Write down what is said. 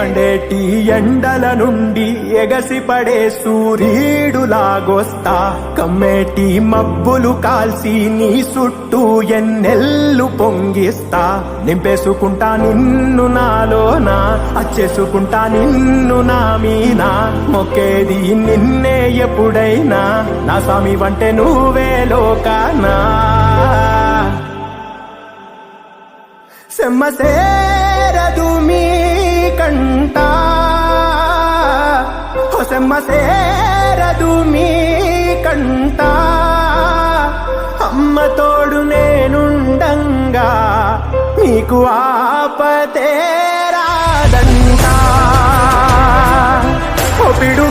మండేటి ఎండల నుండి ఎగసిపడే సూర్యుడులాగొస్తా కమ్మేటి మబ్బులు కాల్సి నీ చుట్టూ ఎన్నెల్లు పొంగిస్తా నింపేసుకుంటా నిన్ను నాలోనా అచ్చేసుకుంటా నిన్ను నా మీనా మొక్కేది నిన్నే ఎప్పుడైనా నా స్వామి వంటే నువ్వే లోకానా సెమ్మసేరదు మీ కంట సెమ్మసేరదు మీ కంట అమ్మ తోడు నేనుండంగా నీకు ఆపతే రాదంట పిడు